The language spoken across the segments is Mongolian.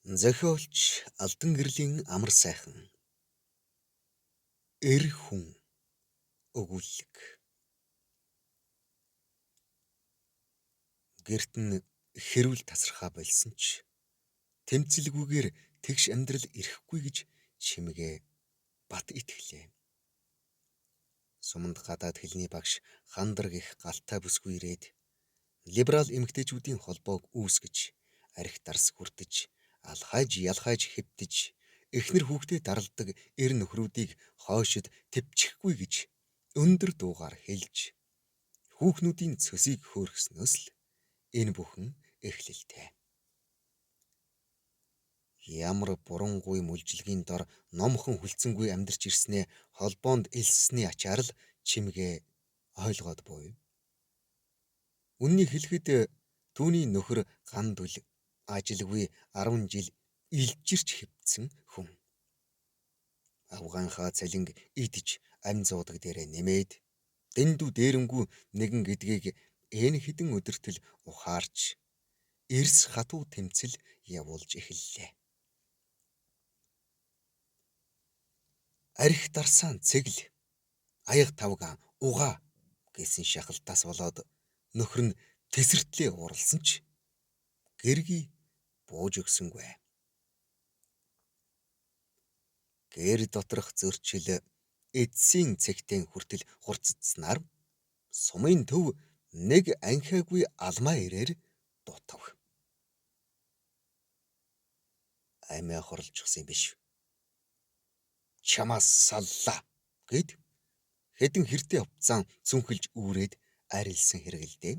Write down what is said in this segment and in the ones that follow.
Зохиолч Алдан гэрлийн амар сайхан эр хүн өгүүлэг. Гэрт нь хэрүүл тасархаа болсон ч тэмцэлгүйгээр тэгш амьдрал ирэхгүй гэж чимгээ бат итгэлээ. Суманд гадаад хэлний багш Хандар гих галтай бүсгүй ирээд либерал эмэгтэйчүүдийн холбоог үүсгэж архи дарс хүртэж ялхайж хэвтэж эхнэр хүүхдээ даралдаг эр нөхрүүдийг хойшид төвчихгүй гэж өндөр дуугаар хэлж хүүхнүүдийн цөсийг хөөргснөөс л энэ бүхэн эхлэлтэй. Ямар бурангуй мүлжилгийн дор номхон хүлцэнгүй амьдарч ирснээ холбоонд элссний ачаар л чимгээ ойлгоод буй. Үннийг хэлэхэд түүний нөхөр Гандүл ажилгүй 10 жил илжирч хэвтсэн хүн. Афганхаа цалинг идэж амь зуудаг дээрээ нэмээд дэндүү дээрэнгүү нэгэн гэдгийг энэ хідэн өдөртөл ухаарч эрс хатуу тэмцэл явуулж эхэллээ. Архи дарсаан цэгл аяг тавга уга гэсэн шахалтаас болоод нөхөр нь тесэртлээ уралсан ч гэргий бууж өгсөнгүй. Гэр доторх зөрчил эцсийн цэгтэн хүртэл хурцдсанаар сумын төв нэг анхаагүй алмаа ирээр дутав. Аймаа хорлцсон юм биш. Чамаас саллаа гэд хэдэн хэртэй хувцаан цүнхэлж үүрээд арилсан хэрэгэлдээ.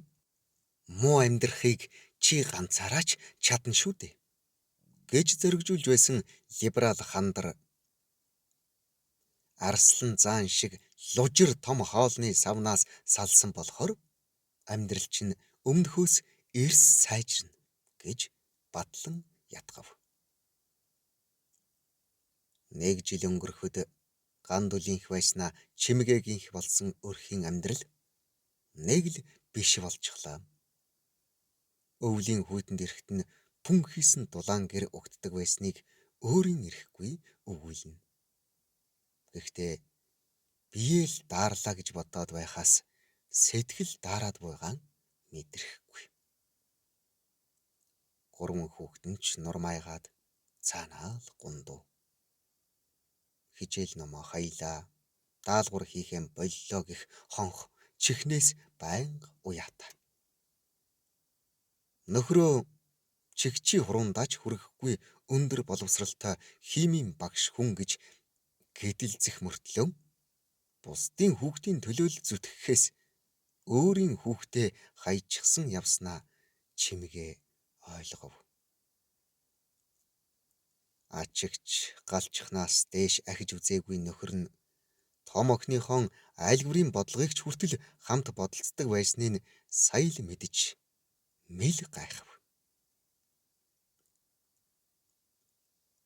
Муу амьдрахыг чи ганцаараач чадна шүү дээ гэж зоригжуулж байсан либерал Хандар арслан заан шиг лужир том хоолны савнаас салсан болохоор амьдрал чинь өмнөхөөс эрс сайжирна гэж батлан ятгав. Нэг жил өнгөрөхөд Гандулийнх байснаа чимгээгийнх болсон өрхийн амьдрал нэг л биш болчихлоо. Өвлийн хүйтэнд ирэхэд нь пүн хийсэн дулаан гэр угтдаг байсныг өөрийн ирэхгүй өгүүлнэ. Гэхдээ бие л daарлаа гэж бодоод байхаас сэтгэл даарад буйгаан мэдрэхгүй. 3 хүүхдэн ч нурмайгаад цаанаа л гундуу. Хижээл номоо хаялаа, даалгавар хийхээ боллоо гэх хонх чихнээс байнга уяатай. Нөхрөө чигчи хуруундаач хүрэхгүй өндөр боловсралтай химийн багш хүн гэж гэдэлзэх мөртлөө бусдын хүүхдийн төлөө л зүтгэхээс өөрийн хүүхдээ хайчихсан явснаа чимгээ ойлгов. Ачигч галчхнаас дээш ахиж үзээгүй нөхөр нь том охиныхон айлгврын бодлогыг ч хүртэл хамт бодолцдог байсныг сая л мэдэж мэл гайхав.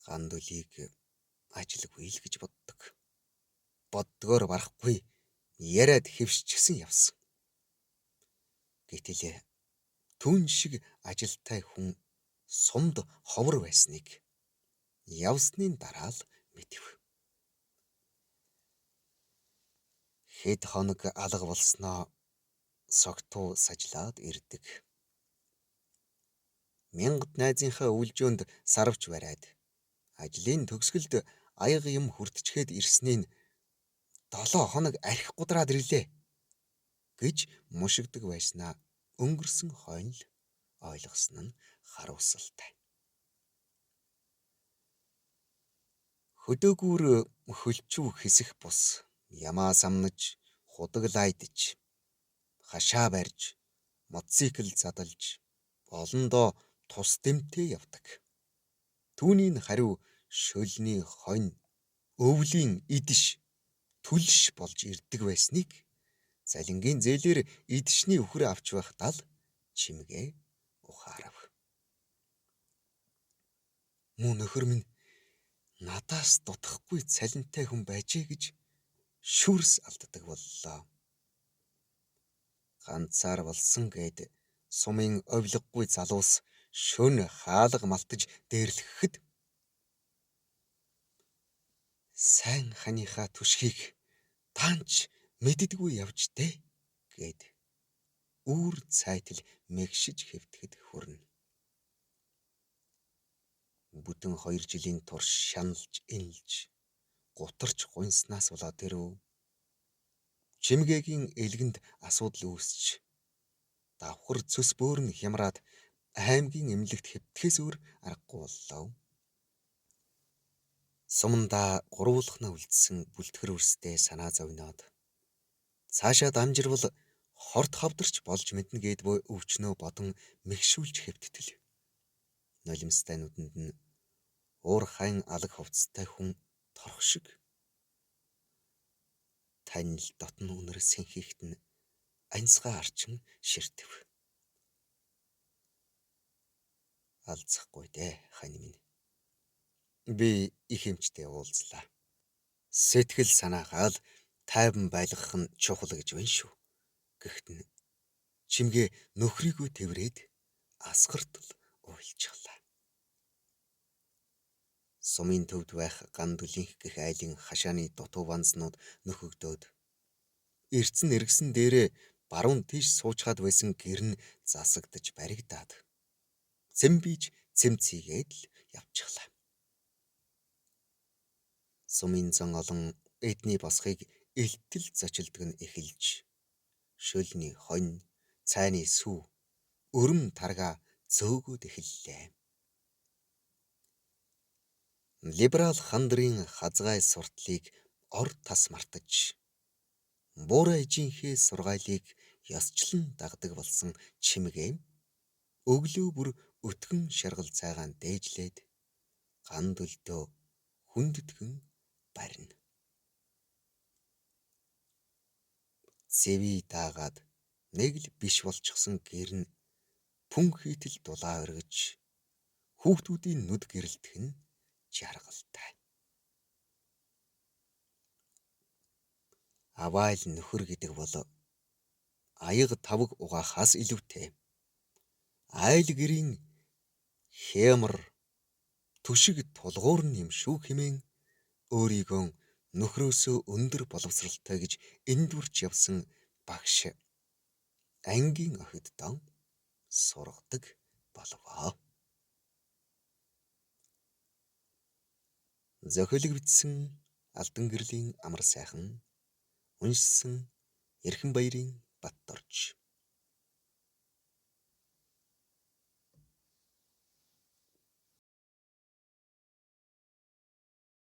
Гандулийг ажилгүй л гэж боддог. Боддгоор барахгүй яриад хэвшчихсэн явсан. Гэтэл түүн шиг ажилтай хүн сумд ховор байсныг явсны дараа л мэдв. Хэд хоног алга болсноо согтуу сажлаад ирдэг. Мянгат найзынхаа өвлжөөнд сарвч бариад ажлын төгсгөлд аяга юм хүртчихэд ирснийг 7 хоног архи гудраад ирлээ гэж мушигдаг байснаа өнгөрсөн хойно л ойлгосон нь харуулсалтай. Хөдөөгүүр хөлчүү хэсэх бус ямаа самнаж, худаглайдж, хашаа барьж, мотоцикл задалж, олондоо тус дэмтэй явдаг. Түүний хариу шөлний хонь, өвлийн идэж, түлш болж ирдэг байсныг залингийн зээлээр идшний өхөр авч байхдаа л чимгээ ухаарав. Мөн нөхөр минь надаас дутхгүй цалинтай хүн байжээ гэж шүрс алддаг боллоо. Ганцаар болсон гэд сумын овлоггүй залуус шөнө хаалга малтаж дээрлэхэд сайн ханыхаа түшгийг таанч мэддэггүй явж дээ гэд үүр цайтал мэгшиж хэвтгэд хүрнэ. Бүтэн 2 жилийн турш шаналж инэлж гутарч гуйснаас болоод тэрв чимгээгийн элгэнд асуудал үүсч давхар цөс бөөр нь хямраад аймгийн эмнэлэгт хэвтгэхээс өөр аргагүй боллоо. Сумандаа гурвуулхнаа үлдсэн бүлтгэр өрстэй санаа зовноод цаашаа дамжирвал хорт хавдарч болж мэднэ гэд буй өвчнөө бодон мэгшүүлж хэвтгэл. Нулимстай нүдэнд нь уур хайн алаг хувцастай хүн торох шиг. Танил дотн үнэр сэнхийхт нь аньсгаа арчин ширтэв. Алзахгүй дээ хань минь. Би их эмчтэй уулзлаа. Сэтгэл санаагаал тайван байлгах нь чухал гэж байна шүү. Гэхдээ чимгээ нөхрийгөө тэврээд асгартал уйлчихлаа. Сумын төвд байх Гандүлийнх гэх айлын хашааны дутуу банзнууд нөхөгдөөд эрцэн эргэсэн дээрээ баруун тийш суучхаад байсан гэр нь засагдж баригдаад цэмбиж цэмцийгээд л явчихлаа. Сумын зан олон эдний босхыг элтэл зочилдог нь эхэлж шөлний хонь, цайны сүв, өрөм тарга зөөгөөд эхэллээ. Либерал хандрын хазгай суртлыг ор тас мартаж буурай ижийнхээ сургаалыг ёсчлон дагдаг болсон чимгээ өглөө бүр өтгөн шаргал цайгаан дээжлээд Гандүлдөө хүндэтгэн барина. Цэвий даагаад нэг л биш болчихсон гэр нь пүн хийтэл дулаа өргөж хүүхдүүдийн нүд гэрэлтэх нь жаргалтай. Авайл нөхөр гэдэг бол аяга тавг угаахаас илүүтэй. Айл гэрийн хямар түшиг тулгуур юм шүү хэмээн өөрийгөө нөхрөөсөө өндөр боловсралтай гэж эндүрч явсан багш ангийн охиддоо сургадаг болвоо. Зохиолыг бичсэн Алдан гэрлийн амар сайхан, уншсан Эрхэнбаярын Батторж.